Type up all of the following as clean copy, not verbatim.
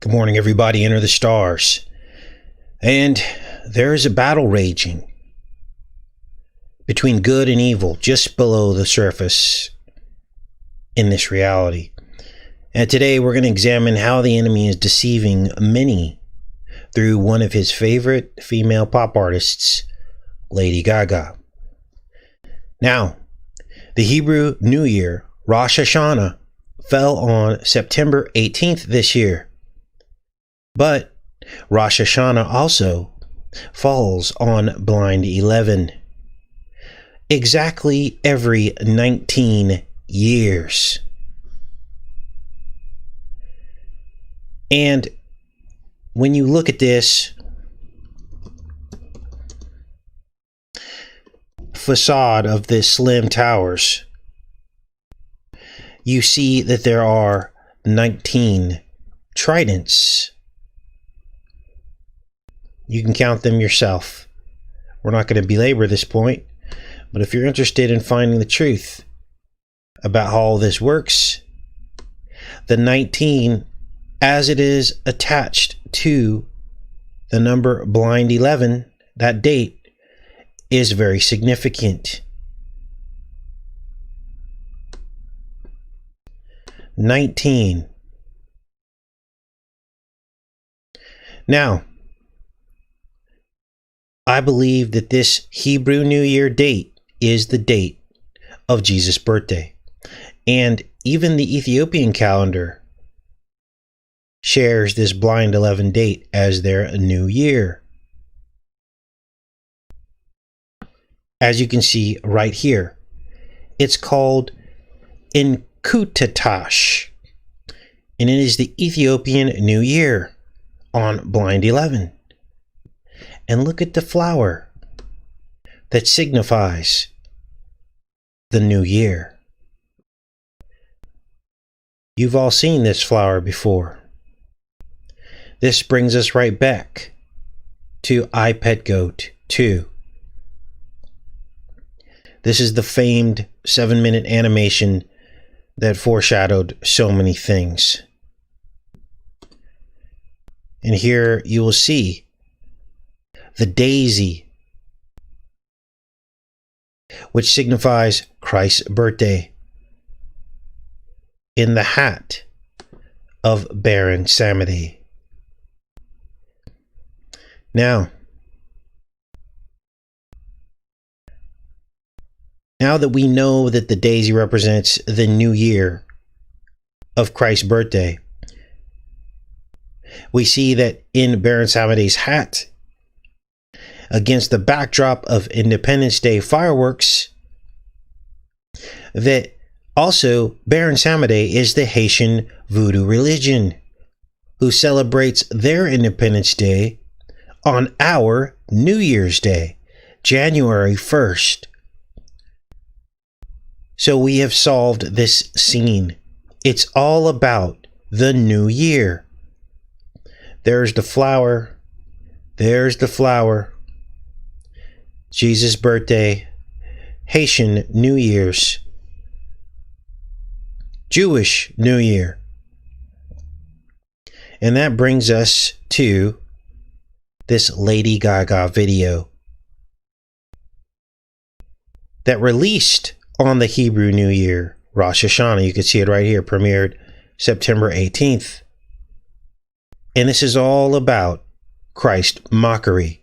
Good morning, everybody. Enter the stars. And there is a battle raging between good and evil just below the surface in this reality. And today we're going to examine how the enemy is deceiving many through one of his favorite female pop artists, Lady Gaga. Now, the Hebrew New Year, Rosh Hashanah, fell on September 18th this year. But Rosh Hashanah also falls on blind 11. Exactly every 19 years. And when you look at this facade of the slim towers, you see that there are 19 tridents. You can count them yourself. We're not going to belabor this point, but if you're interested in finding the truth about how all this works, the 19, as it is attached to the number blind 11, that date is very significant. 19. Now, I believe that this Hebrew New Year date is the date of Jesus' birthday. And even the Ethiopian calendar shares this blind 11 date as their new year. As you can see right here, it's called Enkutatah, and it is the Ethiopian New Year on blind 11. And look at the flower that signifies the new year. You've all seen this flower before. This brings us right back to I Pet Goat 2. This is the famed 7-minute animation that foreshadowed so many things. And here you will see the daisy, which signifies Christ's birthday, in the hat of Baron Samedi. Now that we know that the daisy represents the new year of Christ's birthday, we see that in Baron Samedi's hat, against the backdrop of Independence Day fireworks, that also Baron Samedi is the Haitian voodoo religion, who celebrates their Independence Day on our New Year's Day, January 1st. So we have solved this scene. It's all about the new year. There's the flower. There's the flower. Jesus' birthday, Haitian New Year's, Jewish New Year. And that brings us to this Lady Gaga video that released on the Hebrew New Year, Rosh Hashanah. You can see it right here, premiered September 18th. And this is all about Christ mockery.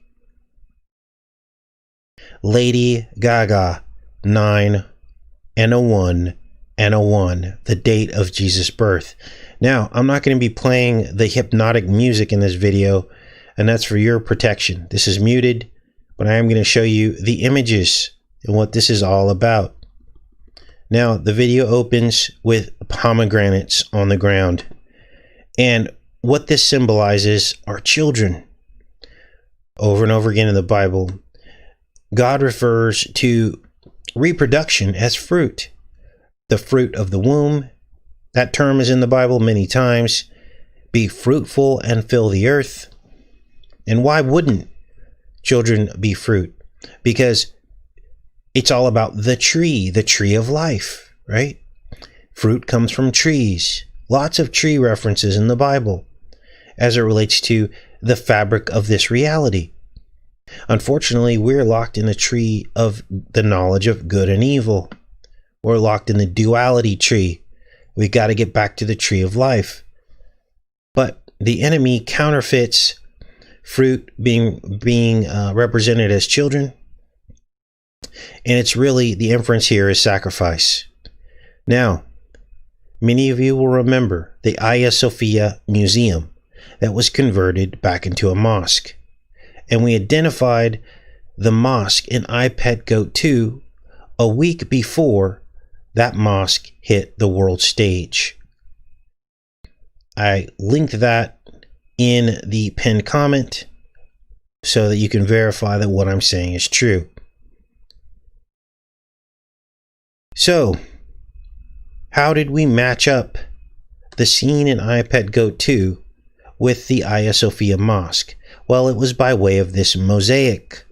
Lady Gaga, 9 and a 1 and a 1, the date of Jesus' birth. Now, I'm not going to be playing the hypnotic music in this video, and that's for your protection. This is muted, but I am going to show you the images and what this is all about. Now, the video opens with pomegranates on the ground, and what this symbolizes are children. Over and over again in the Bible, God refers to reproduction as fruit. The fruit of the womb. That term is in the Bible many times. Be fruitful and fill the earth. And why wouldn't children be fruit? Because it's all about the tree of life, right? Fruit comes from trees. Lots of tree references in the Bible. as it relates to the fabric of this reality. Unfortunately, we're locked in the tree of the knowledge of good and evil. We're locked in the duality tree. We got to get back to the tree of life. But the enemy counterfeits fruit being represented as children. And it's really, the inference here is sacrifice. Now, many of you will remember the Hagia Sophia Museum that was converted back into a mosque. And we identified the mosque in iPad Goat 2 a week before that mosque hit the world stage. I linked that in the pinned comment so that you can verify that what I'm saying is true. So, how did we match up the scene in iPad Goat 2 with the Hagia Sophia Mosque? Well, it was by way of this mosaic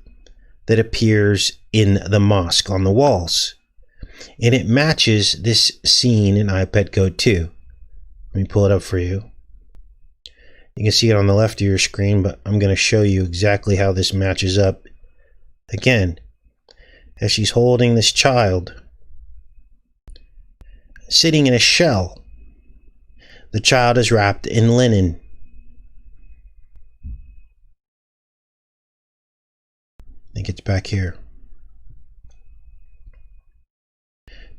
that appears in the mosque on the walls. And it matches this scene in iPad Goat 2. Let me pull it up for you. You can see it on the left of your screen, but I'm going to show you exactly how this matches up. Again, as she's holding this child, sitting in a shell. The child is wrapped in linen. I think it's back here.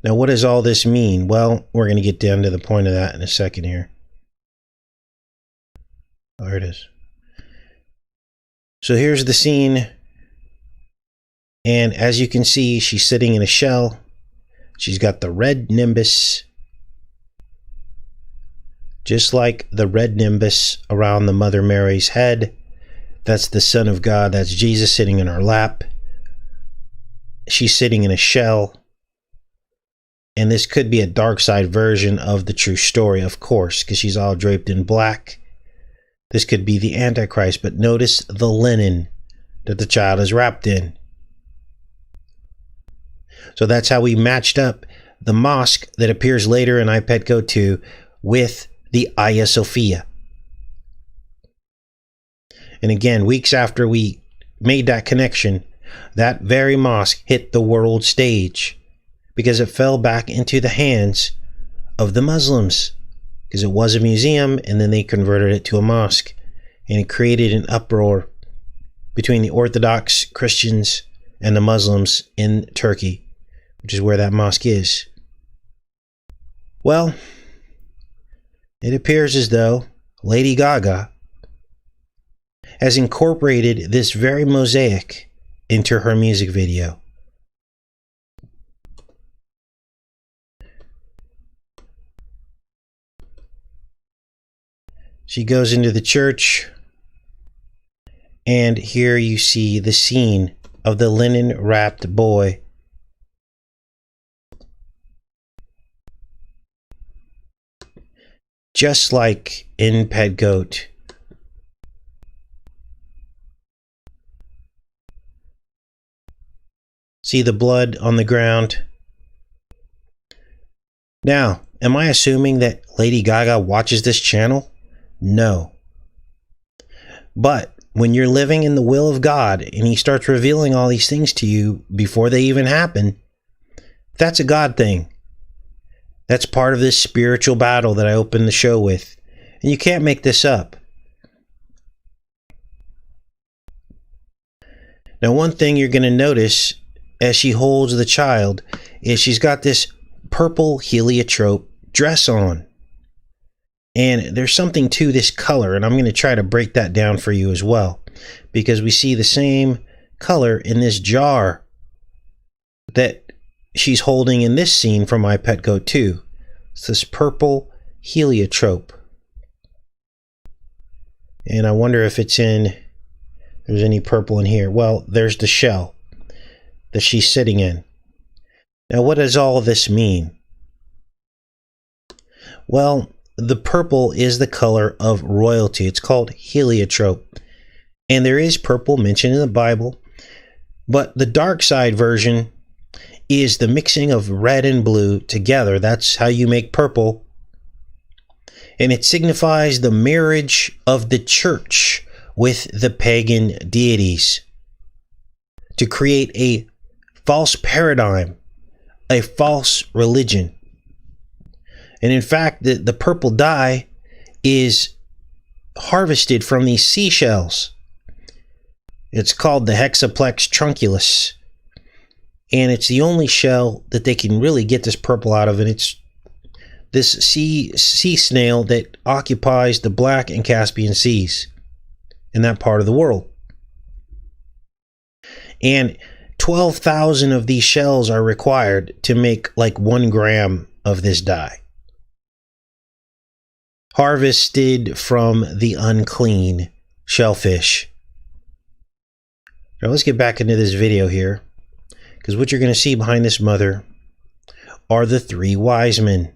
Now, what does all this mean? Well, we're going to get down to the point of that in a second here. There it is. So here's the scene. And as you can see, she's sitting in a shell. She's got the red nimbus, just like the red nimbus around the Mother Mary's head. That's the Son of God. That's Jesus sitting in her lap. She's sitting in a shell. And this could be a dark side version of the true story, of course, because she's all draped in black. This could be the Antichrist, but notice the linen that the child is wrapped in. So that's how we matched up the mosque that appears later in iPad Goat 2 with the Hagia Sophia. And again, weeks after we made that connection, that very mosque hit the world stage because it fell back into the hands of the Muslims, because it was a museum and then they converted it to a mosque, and it created an uproar between the Orthodox Christians and the Muslims in Turkey, which is where that mosque is. Well, it appears as though Lady Gaga has incorporated this very mosaic into her music video. She goes into the church, and here you see the scene of the linen-wrapped boy. Just like in Pet Goat. See the blood on the ground? Now, am I assuming that Lady Gaga watches this channel? No. But when you're living in the will of God and He starts revealing all these things to you before they even happen, that's a God thing. That's part of this spiritual battle that I opened the show with. And you can't make this up. Now, one thing you're going to notice as she holds the child is she's got this purple heliotrope dress on. And there's something to this color, and I'm going to try to break that down for you as well, because we see the same color in this jar that she's holding in this scene from My Pet Goat 2. It's this purple heliotrope. And I wonder if there's any purple in here. Well, there's the shell that she's sitting in. Now, what does all this mean? Well, the purple is the color of royalty. It's called heliotrope. And there is purple mentioned in the Bible. But the dark side version is the mixing of red and blue together. That's how you make purple. And it signifies the marriage of the church with the pagan deities to create a false paradigm, a false religion. And in fact, the purple dye is harvested from these seashells. It's called the Hexaplex trunculus. And it's the only shell that they can really get this purple out of. And it's this sea snail that occupies the Black and Caspian Seas in that part of the world. And 12,000 of these shells are required to make like 1 gram of this dye. Harvested from the unclean shellfish. Now let's get back into this video here, because what you're going to see behind this mother are the 3 wise men.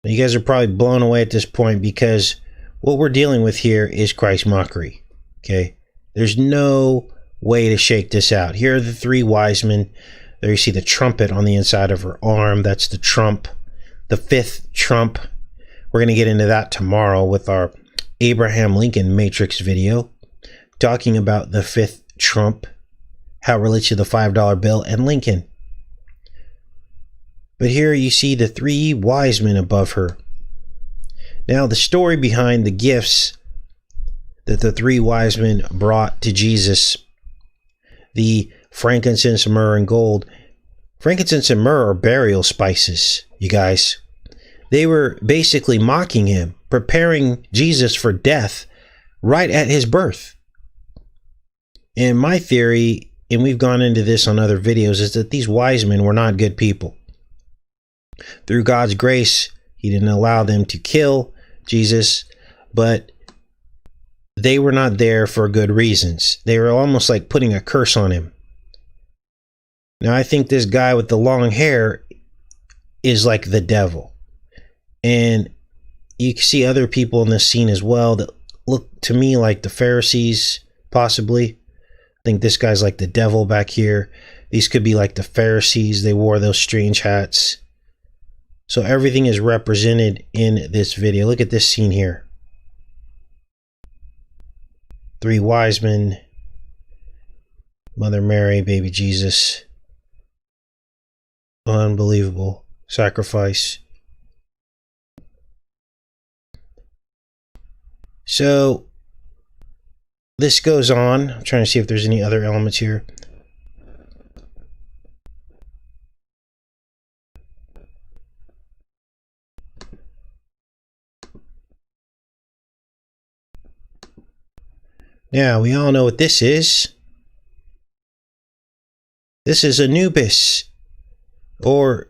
Now, you guys are probably blown away at this point, because what we're dealing with here is Christ's mockery. Okay, there's no way to shake this out. Here are the 3 wise men. There you see the trumpet on the inside of her arm. That's the trump. The 5th trump. We're going to get into that tomorrow with our Abraham Lincoln Matrix video, talking about the 5th trump, how it relates to the $5 bill and Lincoln. But here you see the 3 wise men above her. Now, the story behind the gifts that the 3 wise men brought to Jesus, the frankincense, myrrh, and gold. Frankincense and myrrh are burial spices, you guys. They were basically mocking him, preparing Jesus for death right at his birth. And my theory, and we've gone into this on other videos, is that these wise men were not good people. Through God's grace, he didn't allow them to kill Jesus, but they were not there for good reasons. They were almost like putting a curse on him. Now, I think this guy with the long hair is like the devil. And you can see other people in this scene as well that look to me like the Pharisees, possibly. I think this guy's like the devil back here. These could be like the Pharisees. They wore those strange hats. So everything is represented in this video. Look at this scene here. 3 wise men, Mother Mary, baby Jesus. Unbelievable sacrifice. So this goes on. I'm trying to see if there's any other elements here. Now, we all know what this is. This is Anubis. Or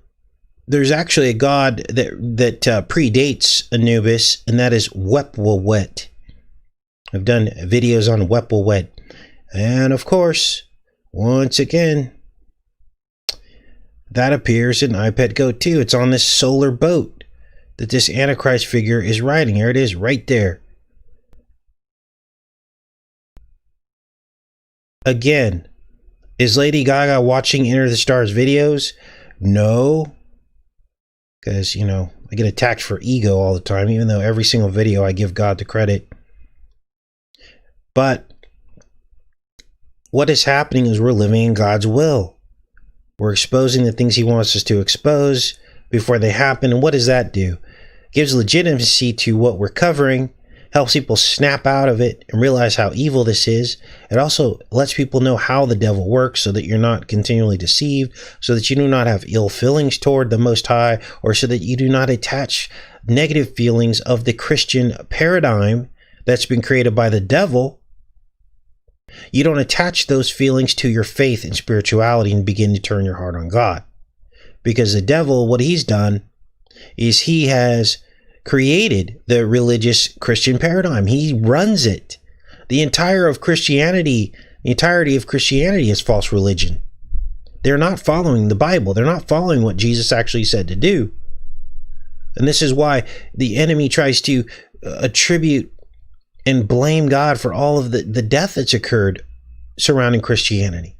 there's actually a god that predates Anubis, and that is Wepwawet. I've done videos on Wepwawet. And of course, once again, that appears in iPad Go 2. It's on this solar boat that this Antichrist figure is riding. Here it is, right there. Again, is Lady Gaga watching EnterTheStars videos? No. Because, you know, I get attacked for ego all the time, even though every single video I give God the credit. But what is happening is we're living in God's will. We're exposing the things he wants us to expose before they happen. And what does that do? It gives legitimacy to what we're covering, helps people snap out of it and realize how evil this is. It also lets people know how the devil works so that you're not continually deceived, so that you do not have ill feelings toward the Most High, or so that you do not attach negative feelings of the Christian paradigm that's been created by the devil. You don't attach those feelings to your faith and spirituality and begin to turn your heart on God. Because the devil, what he's done is he has created the religious Christian paradigm. He runs it. The entirety of Christianity is false religion. They're not following the Bible. They're not following what Jesus actually said to do. And this is why the enemy tries to attribute and blame God for all of the death that's occurred surrounding Christianity.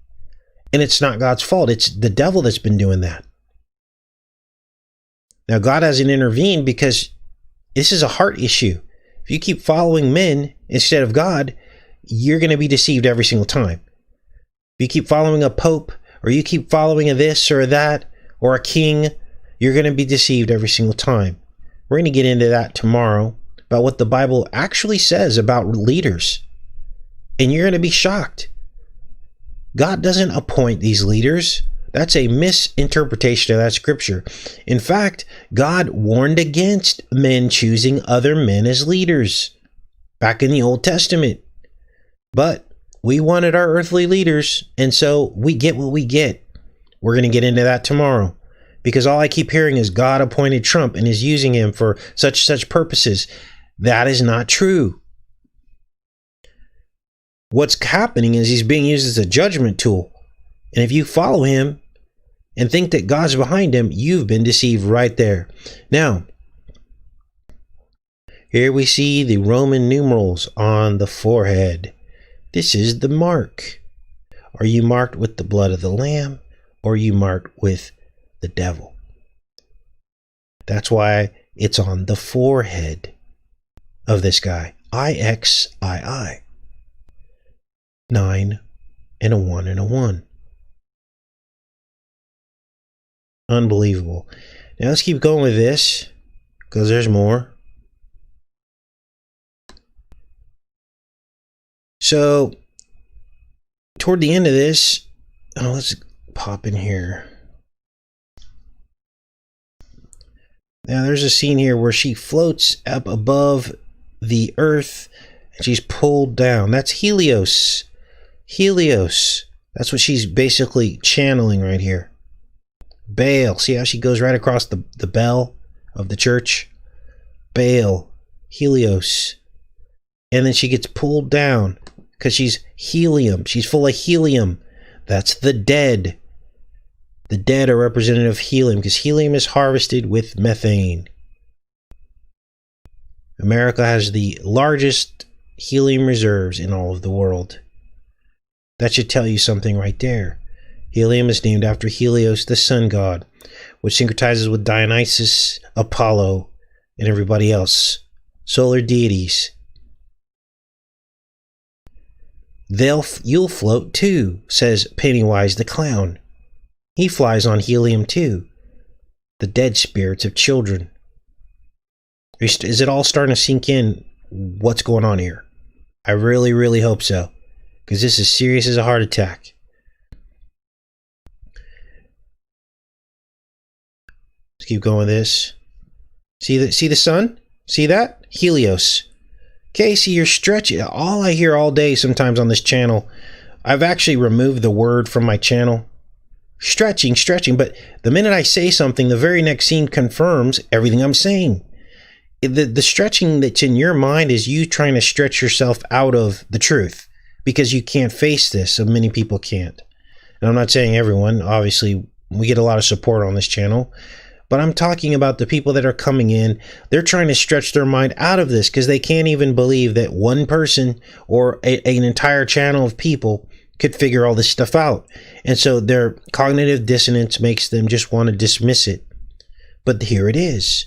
And it's not God's fault. It's the devil that's been doing that. Now, God hasn't intervened because this is a heart issue. If you keep following men instead of God, you're going to be deceived every single time. If you keep following a pope, or you keep following a this or a that, or a king, you're going to be deceived every single time. We're going to get into that tomorrow, about what the Bible actually says about leaders. And you're going to be shocked. God doesn't appoint these leaders. That's a misinterpretation of that scripture. In fact, God warned against men choosing other men as leaders back in the Old Testament. But we wanted our earthly leaders, and so we get what we get. We're going to get into that tomorrow, because all I keep hearing is God appointed Trump and is using him for such purposes. That is not true. What's happening is he's being used as a judgment tool. And if you follow him and think that God's behind him, you've been deceived right there. Now, here we see the Roman numerals on the forehead. This is the mark. Are you marked with the blood of the Lamb, or are you marked with the devil? That's why it's on the forehead of this guy. IXII. 9 and a 1 and a 1. Unbelievable. Now let's keep going with this, because there's more. So, toward the end of this, let's pop in here. Now, there's a scene here where she floats up above the earth and she's pulled down. That's Helios. Helios. That's what she's basically channeling right here. Baal. See how she goes right across the bell of the church? Baal. Helios. And then she gets pulled down because she's helium. She's full of helium. That's the dead. The dead are representative of helium because helium is harvested with methane. America has the largest helium reserves in all of the world. That should tell you something right there. Helium is named after Helios, the sun god, which syncretizes with Dionysus, Apollo, and everybody else. Solar deities. You'll float too, says Pennywise the clown. He flies on helium too. The dead spirits of children. Is it all starting to sink in what's going on here? I really, really hope so, because this is serious as a heart attack. Let's keep going with this. See the sun? See that? Helios. Okay, see, you're stretching. All I hear all day sometimes on this channel, I've actually removed the word from my channel. Stretching, but the minute I say something, the very next scene confirms everything I'm saying. The stretching that's in your mind is you trying to stretch yourself out of the truth because you can't face this, so many people can't. And I'm not saying everyone, obviously we get a lot of support on this channel, but I'm talking about the people that are coming in. They're trying to stretch their mind out of this because they can't even believe that one person or an entire channel of people could figure all this stuff out. And so their cognitive dissonance makes them just want to dismiss it. But here it is.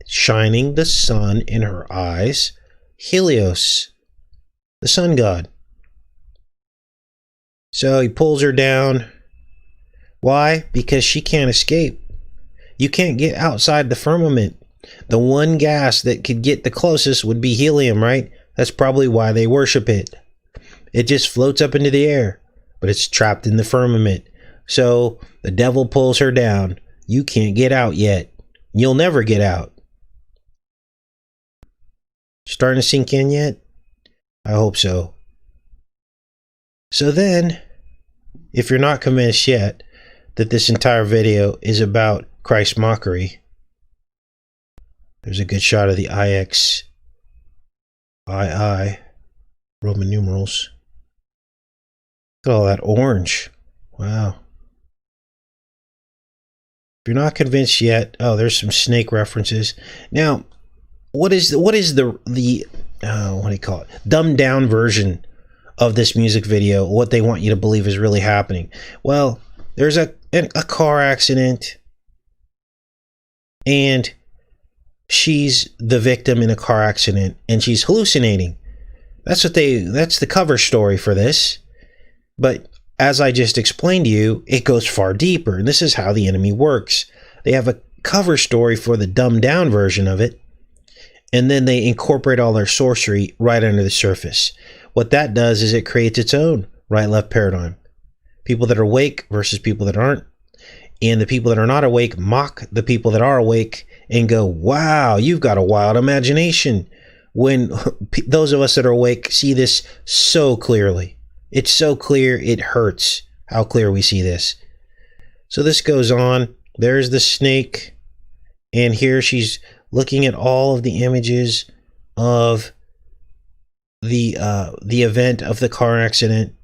Shining the sun in her eyes, Helios, the sun god. So he pulls her down. Why? Because she can't escape. You can't get outside the firmament. The one gas that could get the closest would be helium, right? That's probably why they worship it. It just floats up into the air, but it's trapped in the firmament. So the devil pulls her down. You can't get out yet. You'll never get out. Starting to sink in yet? I hope so. So then, if you're not convinced yet that this entire video is about Christ's mockery, there's a good shot of the IXII Roman numerals. Look at all that orange. Wow. If you're not convinced yet, oh, there's some snake references. Now, what is the what do you call it? Dumbed down version of this music video? What they want you to believe is really happening? Well, there's a car accident. and she's the victim in a car accident, and she's hallucinating. That's the cover story for this. But as I just explained to you, it goes far deeper, and this is how the enemy works. They have a cover story for the dumbed down version of it, and then they incorporate all their sorcery right under the surface. What that does is it creates its own right-left paradigm. People that are awake versus people that aren't. And the people that are not awake mock the people that are awake and go, wow, you've got a wild imagination. When those of us that are awake see this so clearly. It's so clear, it hurts how clear we see this. So this goes on. There's the snake. And here she's looking at all of the images of the event of the car accident.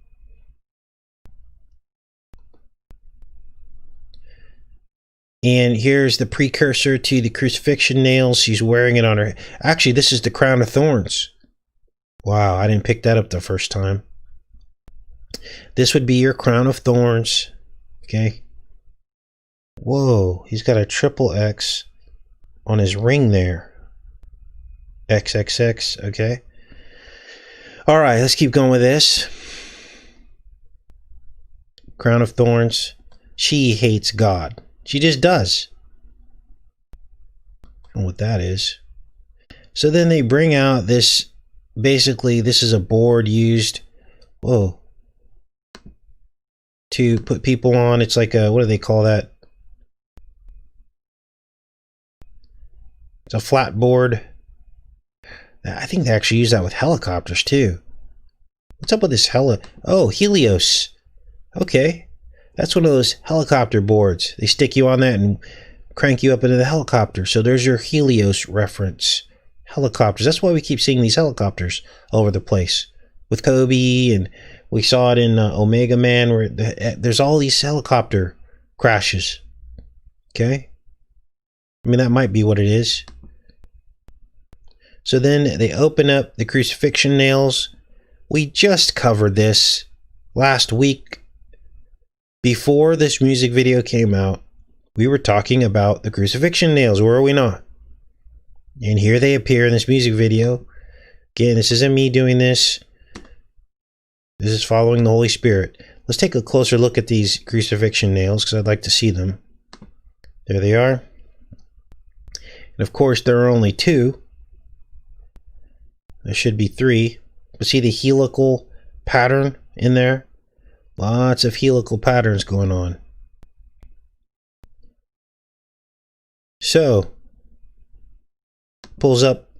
And here's the precursor to the crucifixion nails. She's wearing it on her. Actually, this is the crown of thorns. Wow, I didn't pick that up the first time. This would be your crown of thorns. Okay. Whoa, he's got a triple X on his ring there. XXX, okay. All right, let's keep going with this. Crown of thorns. She hates God. She just does. I don't know what that is. So then they bring out this, basically this is a board used, whoa, to put people on. It's like a, what do they call that? It's a flat board. I think they actually use that with helicopters too. What's up with this oh, Helios. Okay. That's one of those helicopter boards. They stick you on that and crank you up into the helicopter. So there's your Helios reference. Helicopters. That's why we keep seeing these helicopters all over the place. With Kobe, and we saw it in Omega Man, where there's all these helicopter crashes. Okay? I mean, that might be what it is. So then they open up the crucifixion nails. We just covered this last week. Before this music video came out, we were talking about the crucifixion nails, were we not? And here they appear in this music video. Again, this isn't me doing this. This is following the Holy Spirit. Let's take a closer look at these crucifixion nails, because I'd like to see them. There they are. And of course, there are only two. There should be three. But see the helical pattern in there? Lots of helical patterns going on. So, pulls up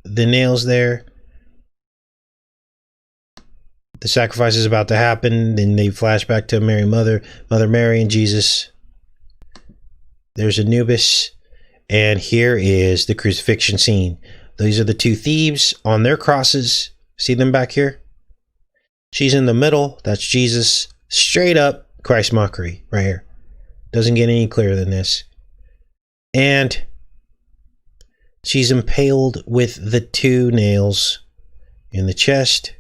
the nails there. The sacrifice is about to happen. Then they flash back to Mother Mary and Jesus. There's Anubis. And here is the crucifixion scene. These are the two thieves on their crosses. See them back here? She's in the middle. That's Jesus. Straight up Christ mockery right here. Doesn't get any clearer than this. And she's impaled with the two nails in the chest.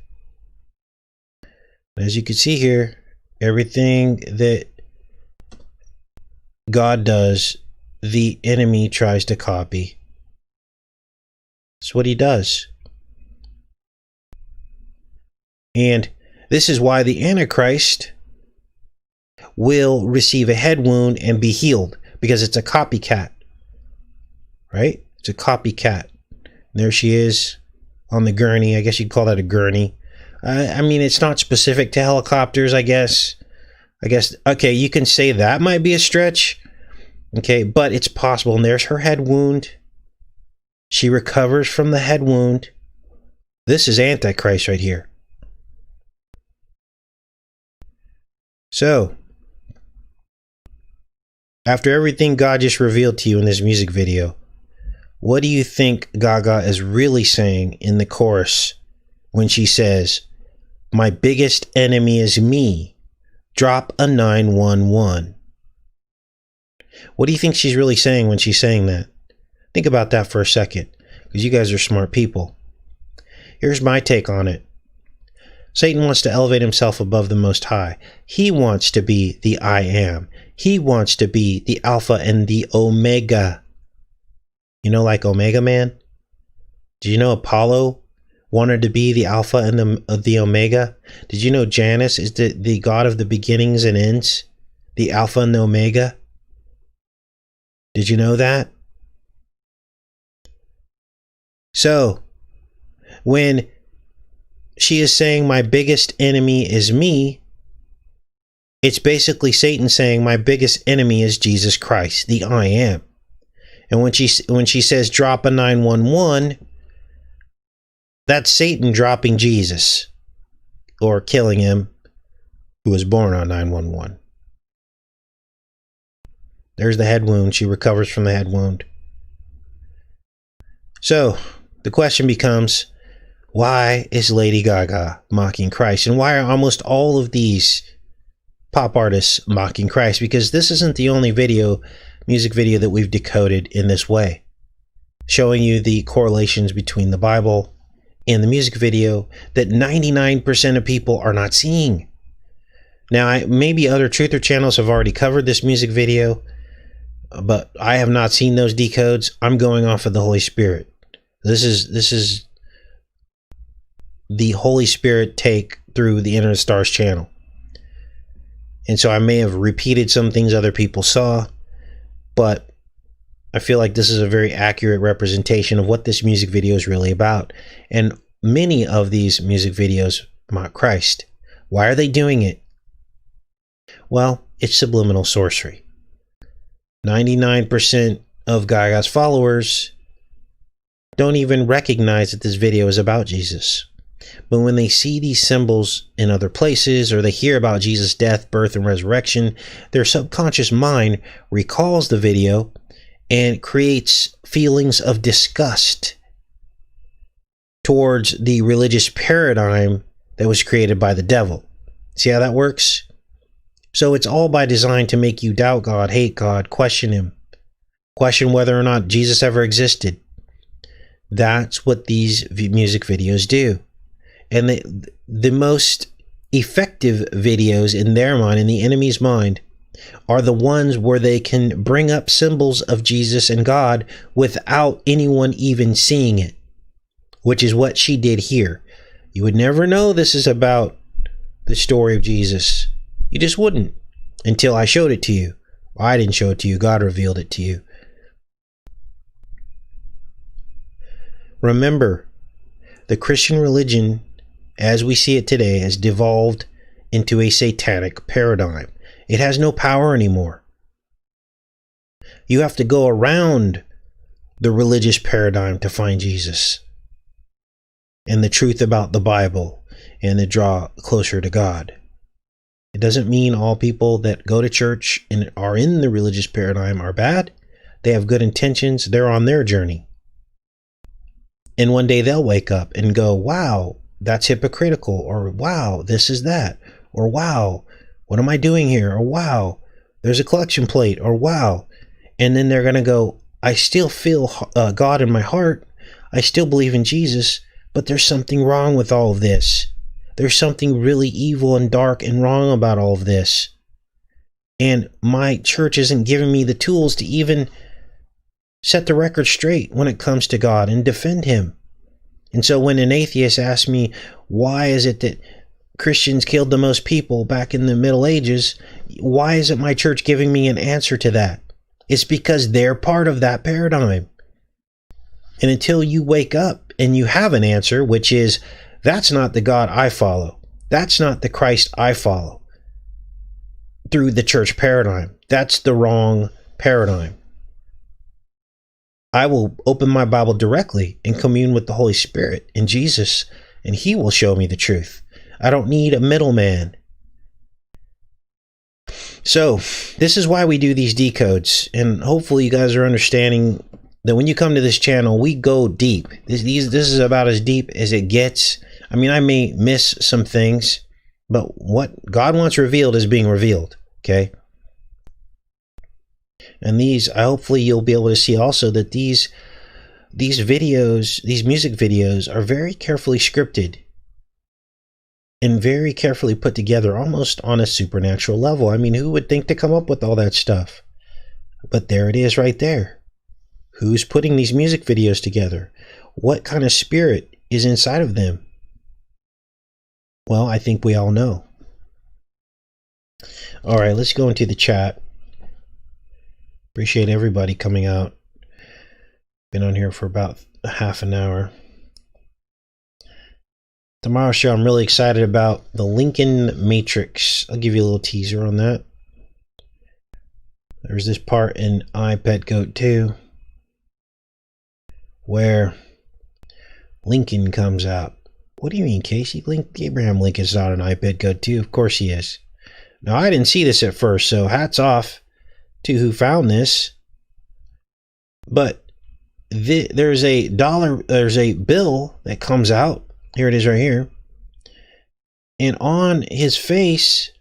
As you can see here, everything that God does, the enemy tries to copy. That's what he does. And this is why the Antichrist will receive a head wound and be healed, because it's a copycat. Right? It's a copycat. There she is on the gurney. I guess you'd call that a gurney. I mean, it's not specific to helicopters, I guess. Okay, you can say that might be a stretch. Okay, but it's possible. And there's her head wound. She recovers from the head wound. This is Antichrist right here. So, after everything God just revealed to you in this music video, what do you think Gaga is really saying in the chorus when she says, "My biggest enemy is me. Drop a 911." What do you think she's really saying when she's saying that? Think about that for a second, because you guys are smart people. Here's my take on it. Satan wants to elevate himself above the Most High. He wants to be the I Am. He wants to be the Alpha and the Omega. You know, like Omega Man? Did you know Apollo wanted to be the Alpha and the Omega? Did you know Janus is the god of the beginnings and ends? The Alpha and the Omega? Did you know that? So, when she is saying my biggest enemy is me, it's basically Satan saying my biggest enemy is Jesus Christ, the I am. And when she says drop a 911, that's Satan dropping Jesus, or killing him, who was born on 911. There's the head wound. She recovers from the head wound. So the question becomes, why is Lady Gaga mocking Christ? And why are almost all of these pop artists mocking Christ? Because this isn't the only music video that we've decoded in this way, showing you the correlations between the Bible and the music video that 99% of people are not seeing. Now, maybe other truther channels have already covered this music video, but I have not seen those decodes. I'm going off of the Holy Spirit. This is the Holy Spirit take through the EnterTheStars channel. And so I may have repeated some things other people saw, but I feel like this is a very accurate representation of what this music video is really about. And many of these music videos mock Christ. Why are they doing it? Well, it's subliminal sorcery. 99% of Gaga's followers don't even recognize that this video is about Jesus. But when they see these symbols in other places, or they hear about Jesus' death, birth, and resurrection, their subconscious mind recalls the video and creates feelings of disgust towards the religious paradigm that was created by the devil. See how that works? So it's all by design to make you doubt God, hate God, question him, question whether or not Jesus ever existed. That's what these music videos do. And the most effective videos in their mind, in the enemy's mind, are the ones where they can bring up symbols of Jesus and God without anyone even seeing it, which is what she did here. You would never know this is about the story of Jesus. You just wouldn't until I showed it to you. Well, I didn't show it to you. God revealed it to you. Remember, the Christian religion, as we see it today, has devolved into a satanic paradigm. It has no power anymore. You have to go around the religious paradigm to find Jesus and the truth about the Bible and to draw closer to God. It doesn't mean all people that go to church and are in the religious paradigm are bad. They have good intentions. They're on their journey. And one day they'll wake up and go, wow, that's hypocritical, or wow, this is that, or wow, what am I doing here, or wow, there's a collection plate, or wow. And then they're going to go, I still feel God in my heart. I still believe in Jesus, but there's something wrong with all of this. There's something really evil and dark and wrong about all of this. And my church isn't giving me the tools to even set the record straight when it comes to God and defend him. And so when an atheist asks me, why is it that Christians killed the most people back in the Middle Ages? Why isn't my church giving me an answer to that? It's because they're part of that paradigm. And until you wake up and you have an answer, which is, that's not the God I follow. That's not the Christ I follow. Through the church paradigm. That's the wrong paradigm. I will open my Bible directly and commune with the Holy Spirit and Jesus, and he will show me the truth. I don't need a middleman. So this is why we do these decodes, and hopefully you guys are understanding that when you come to this channel, we go deep. This is about as deep as it gets. I mean, I may miss some things, but what God wants revealed is being revealed, okay? And hopefully you'll be able to see also that these videos, these music videos, are very carefully scripted and very carefully put together, almost on a supernatural level. I mean, who would think to come up with all that stuff? But there it is right there. Who's putting these music videos together? What kind of spirit is inside of them? Well, I think we all know. All right, let's go into the chat. Appreciate everybody coming out. Been on here for about a half an hour. Tomorrow's show, I'm really excited about the Lincoln Matrix. I'll give you a little teaser on that. There's this part in iPad Goat 2 where Lincoln comes out. What do you mean, Casey? Abraham Lincoln's not an iPad Goat 2. Of course he is. Now, I didn't see this at first, so hats off to who found this. But there's a bill that comes out. Here it is right here. And on his face,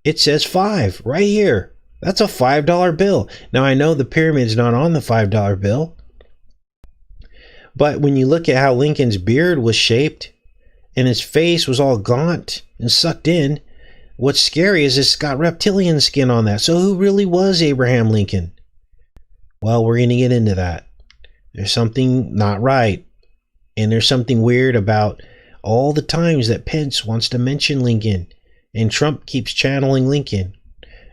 it says 5 right here. That's a $5 bill. Now, I know the pyramid's not on the $5 bill. But when you look at how Lincoln's beard was shaped and his face was all gaunt and sucked in, what's scary is it's got reptilian skin on that. So who really was Abraham Lincoln? Well, we're going to get into that. There's something not right. And there's something weird about all the times that Pence wants to mention Lincoln and Trump keeps channeling Lincoln.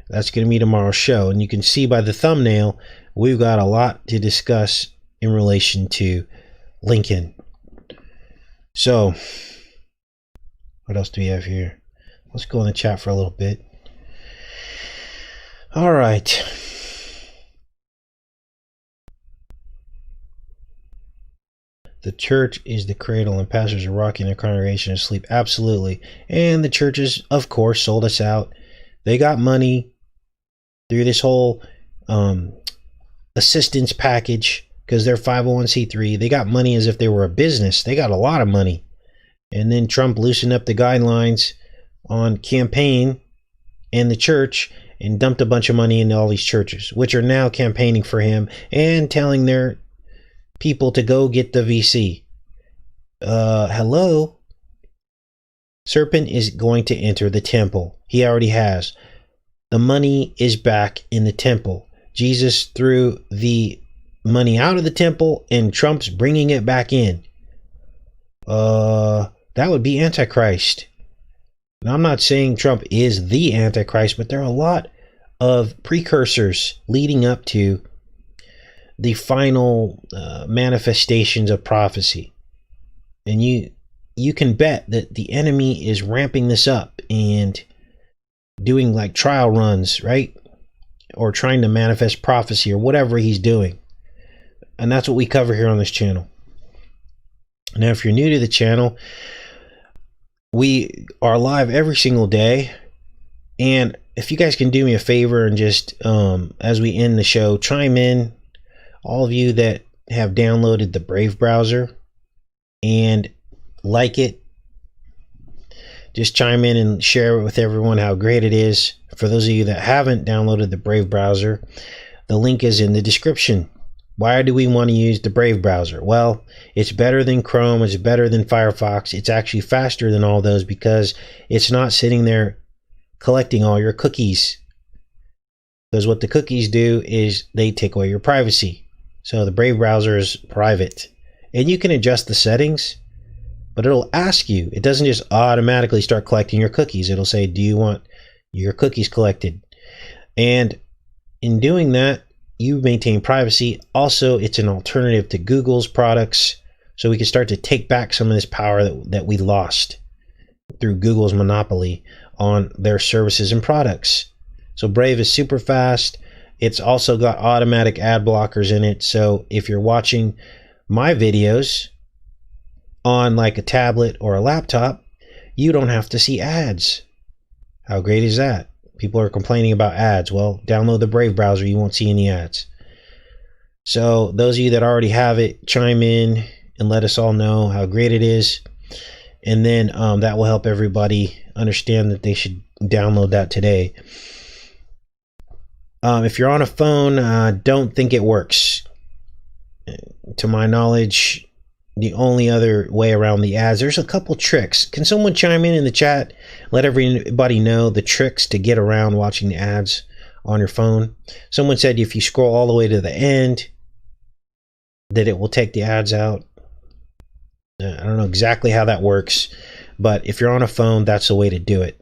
That's going to be tomorrow's show. And you can see by the thumbnail, we've got a lot to discuss in relation to Lincoln. So, what else do we have here? Let's go in the chat for a little bit. All right. The church is the cradle and pastors are rocking their congregation to sleep. Absolutely. And the churches, of course, sold us out. They got money through this whole assistance package because they're 501c3. They got money as if they were a business. They got a lot of money. And then Trump loosened up the guidelines on campaign and the church and dumped a bunch of money into all these churches, which are now campaigning for him and telling their people to go get the VC. Hello? Serpent is going to enter the temple. He already has. The money is back in the temple. Jesus threw the money out of the temple and Trump's bringing it back in. That would be Antichrist. Now, I'm not saying Trump is the Antichrist, but there are a lot of precursors leading up to the final manifestations of prophecy. And you can bet that the enemy is ramping this up and doing like trial runs, right? Or trying to manifest prophecy or whatever he's doing. And that's what we cover here on this channel. Now, if you're new to the channel, we are live every single day. And if you guys can do me a favor and just, as we end the show, chime in, all of you that have downloaded the Brave browser and like it, just chime in and share it with everyone how great it is. For those of you that haven't downloaded the Brave browser, the link is in the description. Why do we want to use the Brave browser? Well, it's better than Chrome. It's better than Firefox. It's actually faster than all those because it's not sitting there collecting all your cookies. Because what the cookies do is they take away your privacy. So the Brave browser is private. And you can adjust the settings, but it'll ask you. It doesn't just automatically start collecting your cookies. It'll say, do you want your cookies collected? And in doing that, you maintain privacy. Also, it's an alternative to Google's products. So we can start to take back some of this power that we lost through Google's monopoly on their services and products. So Brave is super fast. It's also got automatic ad blockers in it. So if you're watching my videos on like a tablet or a laptop, you don't have to see ads. How great is that? People are complaining about ads. Well, download the Brave browser. You won't see any ads. So those of you that already have it, chime in and let us all know how great it is. And then that will help everybody understand that they should download that today. If you're on a phone, don't think it works. To my knowledge, the only other way around the ads, there's a couple tricks. Can someone chime in the chat? Let everybody know the tricks to get around watching the ads on your phone. Someone said if you scroll all the way to the end, that it will take the ads out. I don't know exactly how that works, but if you're on a phone, that's the way to do it.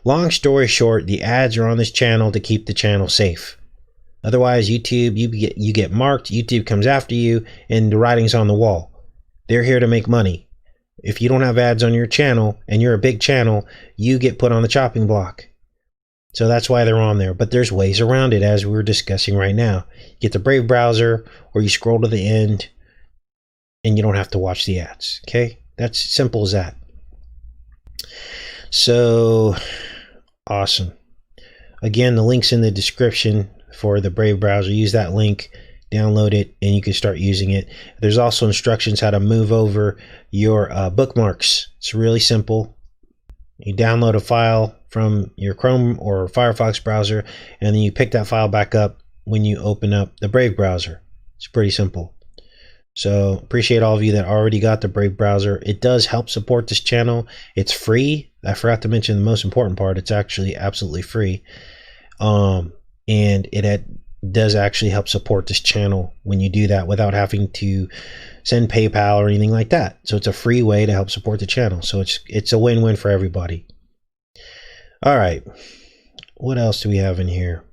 Long story short, the ads are on this channel to keep the channel safe. Otherwise, YouTube, you get marked, YouTube comes after you, and the writing's on the wall. They're here to make money. If you don't have ads on your channel, and you're a big channel, you get put on the chopping block. So that's why they're on there. But there's ways around it, as we're discussing right now. You get the Brave browser, or you scroll to the end, and you don't have to watch the ads. Okay? That's simple as that. So, awesome. Again, the link's in the description for the Brave browser. Use that link, download it, and you can start using it. There's also instructions how to move over your bookmarks. It's really simple. You download a file from your Chrome or Firefox browser, and then you pick that file back up when you open up the Brave browser. It's pretty simple. So appreciate all of you that already got the Brave browser. It does help support this channel. It's free. I forgot to mention the most important part. It's actually absolutely free. And it does actually help support this channel when you do that without having to send PayPal or anything like that. So it's a free way to help support the channel. So it's a win-win for everybody. All right. What else do we have in here?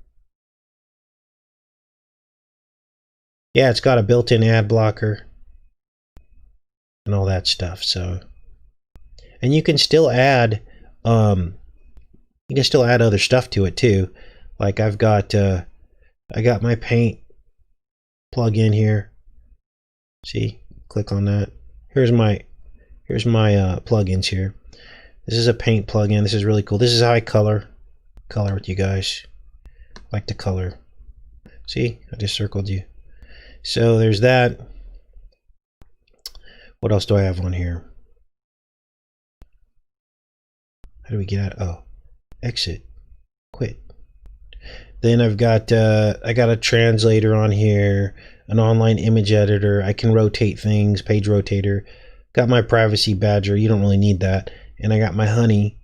Yeah, it's got a built-in ad blocker and all that stuff. So, and you can still add other stuff to it too. Like I got my paint plug-in here. See, click on that. Here's my plugins here. This is a paint plugin. This is really cool. This is how I color with you guys. I like to color. See, I just circled you. So there's that. What else do I have on here? How do we get out? Oh, exit, quit. Then I've got I got a translator on here, an online image editor. I can rotate things, page rotator. Got my privacy badger. You don't really need that. And I got my Honey.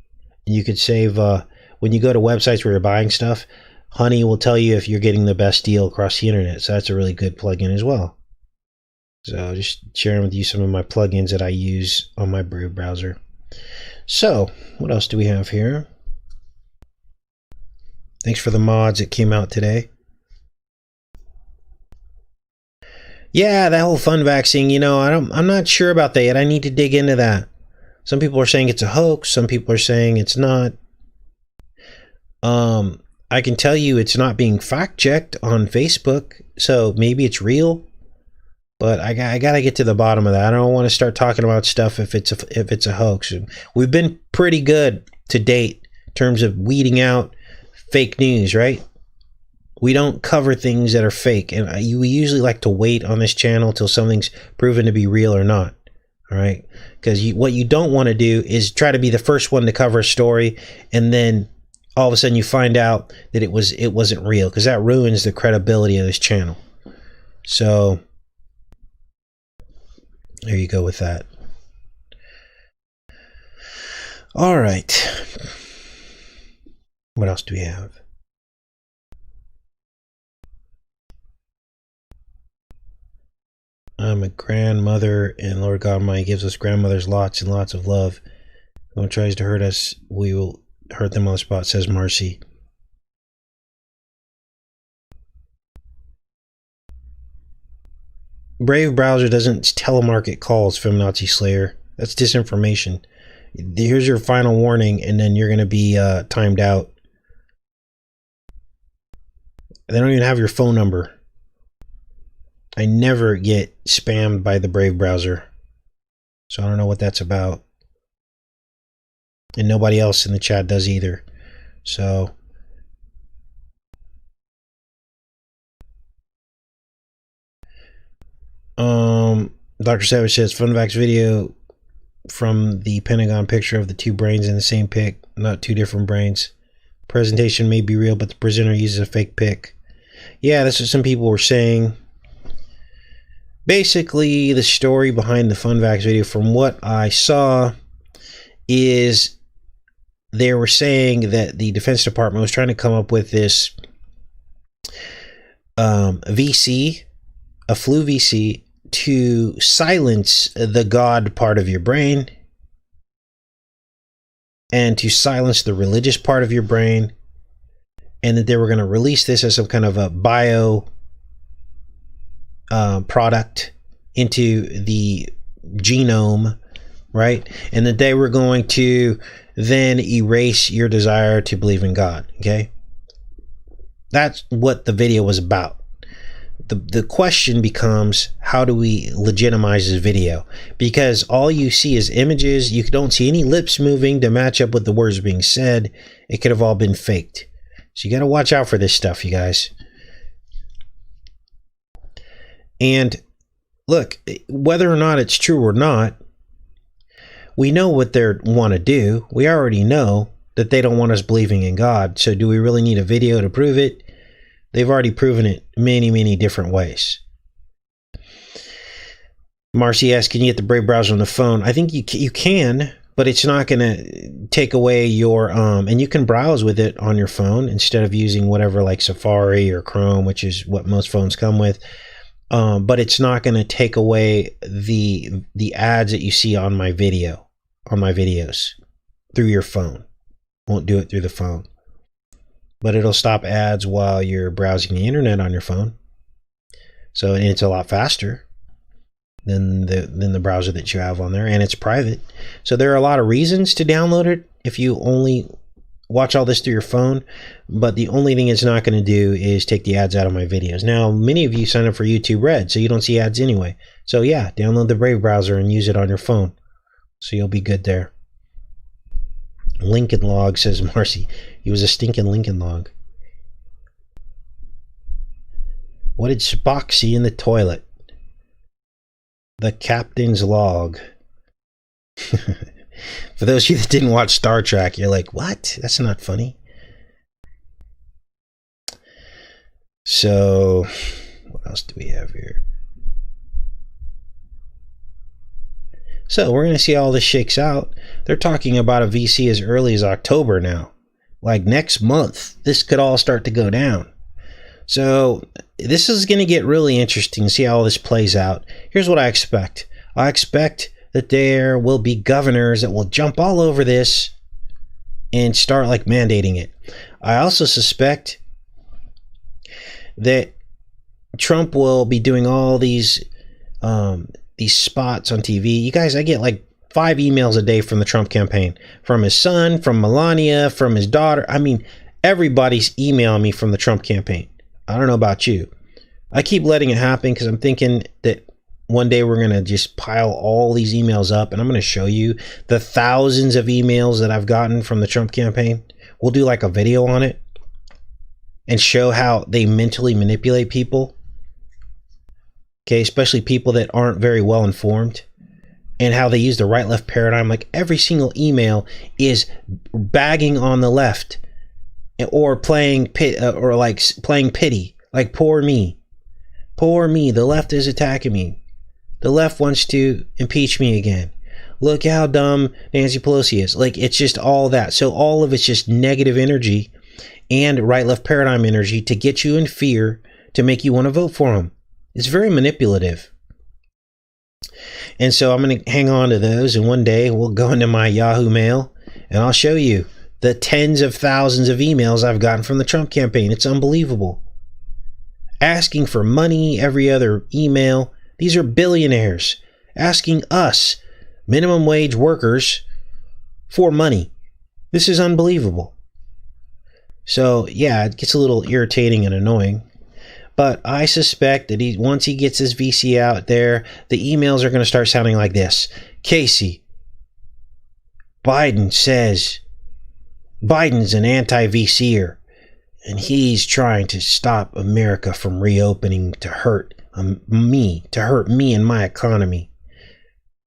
You could save when you go to websites where you're buying stuff. Honey will tell you if you're getting the best deal across the internet. So that's a really good plugin as well. So just sharing with you some of my plugins that I use on my Brave browser. So what else do we have here? Thanks for the mods that came out today. Yeah, that whole fun vaccine, you know, I'm not sure about that yet. I need to dig into that. Some people are saying it's a hoax. Some people are saying it's not. I can tell you it's not being fact checked on Facebook, so maybe it's real. But I gotta get to the bottom of that. I don't want to start talking about stuff if it's a hoax. We've been pretty good to date in terms of weeding out fake news, right? We don't cover things that are fake, and we usually like to wait on this channel till something's proven to be real or not. All right, because what you don't want to do is try to be the first one to cover a story, and then all of a sudden you find out that it wasn't real, because that ruins the credibility of this channel. So there you go with that. All right. What else do we have? I'm a grandmother, and Lord God Almighty gives us grandmothers lots and lots of love. If one tries to hurt us, we will hurt them on the spot, says Marcy. Brave browser doesn't telemarket calls, Feminazi Slayer. That's disinformation. Here's your final warning, and then you're going to be timed out. They don't even have your phone number. I never get spammed by the Brave browser, so I don't know what that's about. And nobody else in the chat does either. So Dr. Savage says Funvax video from the Pentagon picture of the two brains in the same pic, not two different brains. Presentation may be real, but the presenter uses a fake pic. Yeah, that's what some people were saying. Basically, the story behind the Funvax video, from what I saw, is they were saying that the Defense Department was trying to come up with this VC, a flu VC, to silence the God part of your brain and to silence the religious part of your brain, and that they were going to release this as some kind of a bio product into the genome, right? And that they were going to then erase your desire to believe in God. Okay, that's what the video was about. The question becomes, how do we legitimize this video? Because all you see is images. You don't see any lips moving to match up with the words being said. It could have all been faked. So you got to watch out for this stuff, you guys. And look, whether or not it's true or not, we know what they want to do. We already know that they don't want us believing in God. So do we really need a video to prove it? They've already proven it many, many different ways. Marcy asks, can you get the Brave browser on the phone? I think you can, but it's not going to take away your, and you can browse with it on your phone instead of using whatever like Safari or Chrome, which is what most phones come with. But it's not going to take away the ads that you see on my videos through your phone. Won't do it through the phone. But it'll stop ads while you're browsing the internet on your phone. So, and it's a lot faster than the browser that you have on there, and it's private. So there are a lot of reasons to download it if you only watch all this through your phone, but the only thing it's not going to do is take the ads out of my videos. Now, many of you sign up for YouTube Red, so you don't see ads anyway. So yeah, download the Brave browser and use it on your phone. So you'll be good there. Lincoln Log, says Marcy. He was a stinking Lincoln Log. What did Spock see in the toilet? The captain's log. For those of you that didn't watch Star Trek, you're like, what? That's not funny. So, what else do we have here? So, we're going to see how all this shakes out. They're talking about a VC as early as October now. Like next month, this could all start to go down. So, this is going to get really interesting to see how all this plays out. Here's what I expect. I expect that there will be governors that will jump all over this and start like mandating it. I also suspect that Trump will be doing all these spots on TV. You guys, I get like 5 emails a day from the Trump campaign, from his son, from Melania, from his daughter. I mean, everybody's emailing me from the Trump campaign. I don't know about you. I keep letting it happen because I'm thinking that one day we're going to just pile all these emails up, and I'm going to show you the thousands of emails that I've gotten from the Trump campaign. We'll do like a video on it and show how they mentally manipulate people. Okay, especially people that aren't very well informed, and how they use the right-left paradigm. Like every single email is bagging on the left, or playing pity, like poor me, the left is attacking me, the left wants to impeach me again, look how dumb Nancy Pelosi is. Like, it's just all that. So all of it's just negative energy and right-left paradigm energy to get you in fear, to make you want to vote for them. It's very manipulative. And so I'm going to hang on to those, and one day we'll go into my Yahoo Mail and I'll show you the tens of thousands of emails I've gotten from the Trump campaign. It's unbelievable. Asking for money, every other email. These are billionaires asking us, minimum wage workers, for money. This is unbelievable. So yeah, it gets a little irritating and annoying. But I suspect that once he gets his VC out there, the emails are going to start sounding like this. Casey, Biden says Biden's an anti-VCer, and he's trying to stop America from reopening to hurt me and my economy.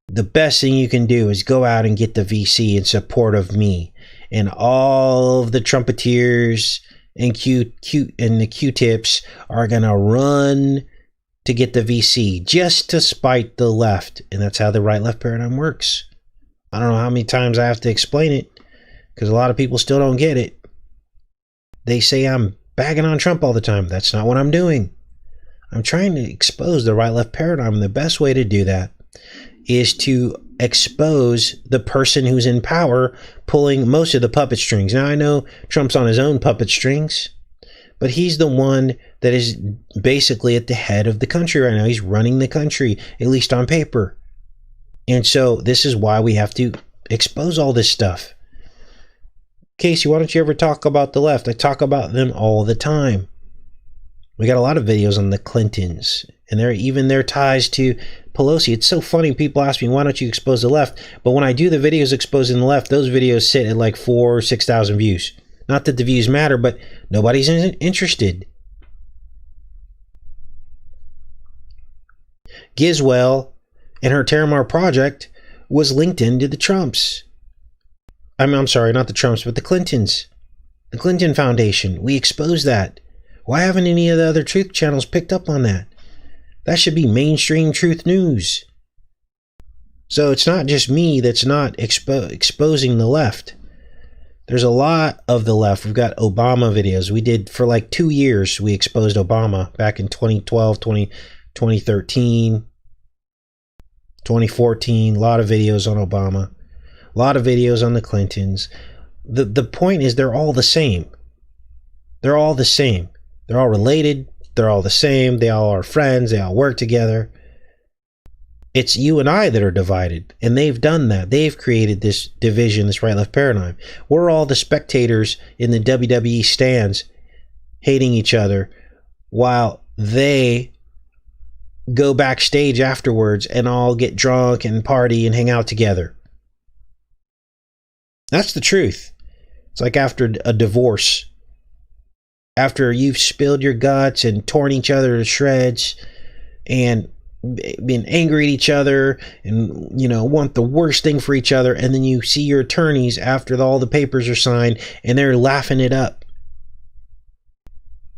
The best thing you can do is go out and get the VC in support of me. And all of the Trumpeteers and the Q-tips are going to run to get the VC just to spite the left. And that's how the right-left paradigm works. I don't know how many times I have to explain it, because a lot of people still don't get it. They say I'm bagging on Trump all the time. That's not what I'm doing. I'm trying to expose the right-left paradigm. And the best way to do that is to expose the person who's in power pulling most of the puppet strings. Now, I know Trump's on his own puppet strings, but he's the one that is basically at the head of the country right now. He's running the country, at least on paper. And so this is why we have to expose all this stuff. Casey, why don't you ever talk about the left? I talk about them all the time. We got a lot of videos on the Clintons and their ties to Pelosi. It's so funny. People ask me, why don't you expose the left? But when I do the videos exposing the left, those videos sit at like 4,000 or 6,000 views. Not that the views matter, but nobody's interested. Giswell and her Terramar project was linked into the Trumps. I'm sorry, not the Trumps, but the Clintons. The Clinton Foundation. We exposed that. Why haven't any of the other truth channels picked up on that? That should be mainstream truth news. So it's not just me that's not exposing the left. There's a lot of the left. We've got Obama videos. We did for like 2 years. We exposed Obama back in 2012, 2013, 2014. A lot of videos on Obama. A lot of videos on the Clintons. The point is they're all the same. They're all the same. They're all related. They're all the same. They all are friends. They all work together. It's you and I that are divided. And they've done that. They've created this division, this right-left paradigm. We're all the spectators in the WWE stands hating each other while they go backstage afterwards and all get drunk and party and hang out together. That's the truth. It's like after a divorce. After you've spilled your guts and torn each other to shreds and been angry at each other and, want the worst thing for each other. And then you see your attorneys after all the papers are signed and they're laughing it up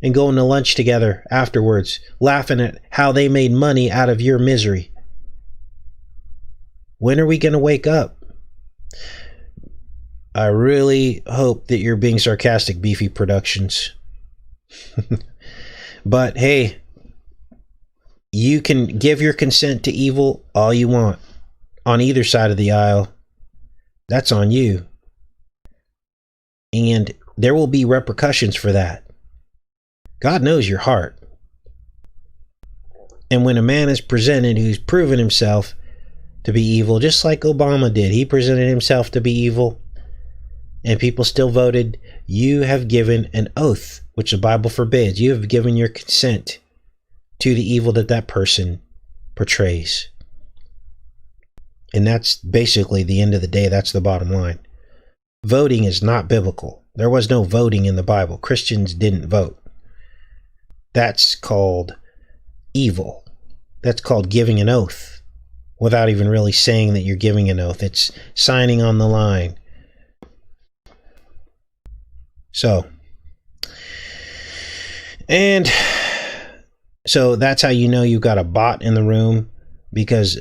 and going to lunch together afterwards, laughing at how they made money out of your misery. When are we going to wake up? I really hope that you're being sarcastic, Beefy Productions. But hey, you can give your consent to evil all you want on either side of the aisle. That's on you. And there will be repercussions for that. God knows your heart. And when a man is presented who's proven himself to be evil, just like Obama did, he presented himself to be evil, and people still voted, you have given an oath, which the Bible forbids. You have given your consent to the evil that person portrays. And that's basically the end of the day. That's the bottom line. Voting is not biblical. There was no voting in the Bible. Christians didn't vote. That's called evil. That's called giving an oath without even really saying that you're giving an oath. It's signing on the line. So that's how you know you've got a bot in the room, because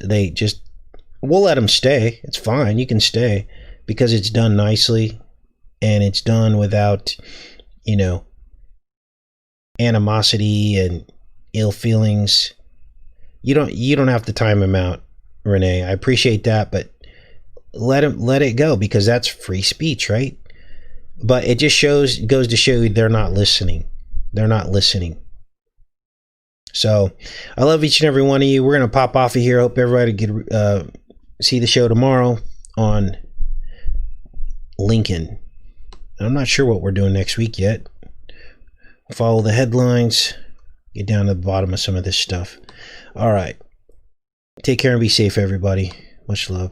we'll let them stay. It's fine. You can stay because it's done nicely and it's done without, animosity and ill feelings. You don't have to time him out, Renee. I appreciate that, but let it go, because that's free speech, right? But it just goes to show you they're not listening. They're not listening. So I love each and every one of you. We're going to pop off of here. Hope everybody can see the show tomorrow on Lincoln. I'm not sure what we're doing next week yet. Follow the headlines. Get down to the bottom of some of this stuff. All right. Take care and be safe, everybody. Much love.